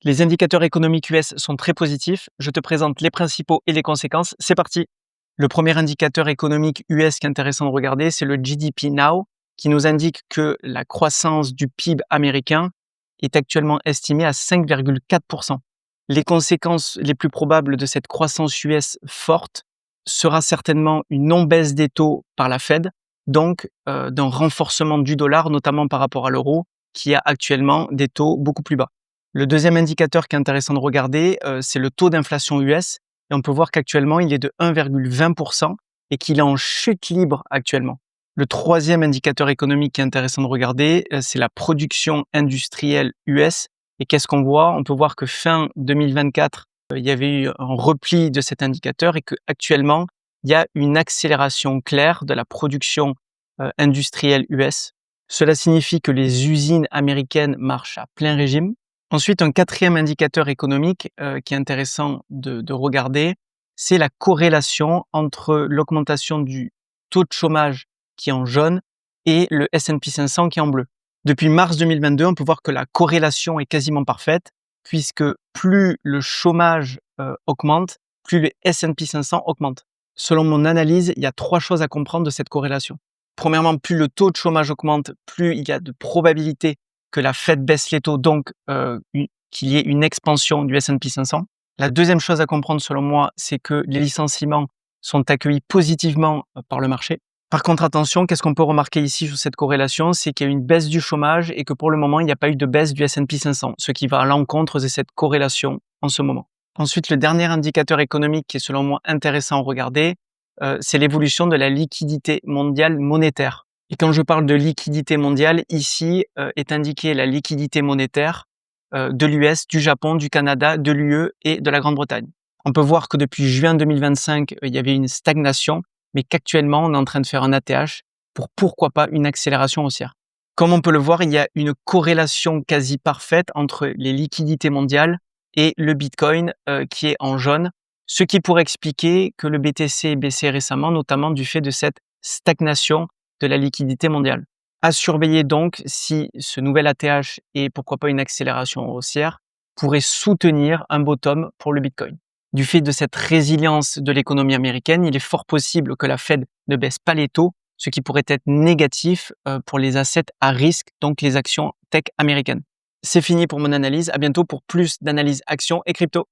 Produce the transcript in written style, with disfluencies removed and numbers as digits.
Les indicateurs économiques US sont très positifs. Je te présente les principaux et les conséquences. C'est parti. Le premier indicateur économique US qui est intéressant de regarder, c'est le GDP Now, qui nous indique que la croissance du PIB américain est actuellement estimée à 5,4%. Les conséquences les plus probables de cette croissance US forte sera certainement une non-baisse des taux par la Fed, donc d'un renforcement du dollar, notamment par rapport à l'euro, qui a actuellement des taux beaucoup plus bas. Le deuxième indicateur qui est intéressant de regarder, c'est le taux d'inflation US. Et on peut voir qu'actuellement, il est de 1,20% et qu'il est en chute libre actuellement. Le troisième indicateur économique qui est intéressant de regarder, c'est la production industrielle US. Et qu'est-ce qu'on voit? On peut voir que fin 2024, il y avait eu un repli de cet indicateur et qu'actuellement, il y a une accélération claire de la production industrielle US. Cela signifie que les usines américaines marchent à plein régime. Ensuite, un quatrième indicateur économique qui est intéressant de regarder, c'est la corrélation entre l'augmentation du taux de chômage qui est en jaune et le S&P 500 qui est en bleu. Depuis mars 2022, on peut voir que la corrélation est quasiment parfaite, puisque plus le chômage augmente, plus le S&P 500 augmente. Selon mon analyse, il y a 3 choses à comprendre de cette corrélation. Premièrement, plus le taux de chômage augmente, plus il y a de probabilités que la Fed baisse les taux, donc qu'il y ait une expansion du S&P 500. La deuxième chose à comprendre selon moi, c'est que les licenciements sont accueillis positivement par le marché. Par contre, attention, qu'est-ce qu'on peut remarquer ici sur cette corrélation? C'est qu'il y a une baisse du chômage et que pour le moment, il n'y a pas eu de baisse du S&P 500, ce qui va à l'encontre de cette corrélation en ce moment. Ensuite, le dernier indicateur économique qui est selon moi intéressant à regarder, c'est l'évolution de la liquidité mondiale monétaire. Et quand je parle de liquidité mondiale, ici est indiquée la liquidité monétaire de l'US, du Japon, du Canada, de l'UE et de la Grande-Bretagne. On peut voir que depuis juin 2025, il y avait une stagnation, mais qu'actuellement, on est en train de faire un ATH pour pourquoi pas une accélération haussière. Comme on peut le voir, il y a une corrélation quasi parfaite entre les liquidités mondiales et le Bitcoin qui est en jaune, ce qui pourrait expliquer que le BTC ait baissé récemment, notamment du fait de cette stagnation de la liquidité mondiale. À surveiller donc si ce nouvel ATH et pourquoi pas une accélération haussière pourrait soutenir un bottom pour le Bitcoin. Du fait de cette résilience de l'économie américaine, il est fort possible que la Fed ne baisse pas les taux, ce qui pourrait être négatif pour les assets à risque, donc les actions tech américaines. C'est fini pour mon analyse. À bientôt pour plus d'analyse actions et crypto.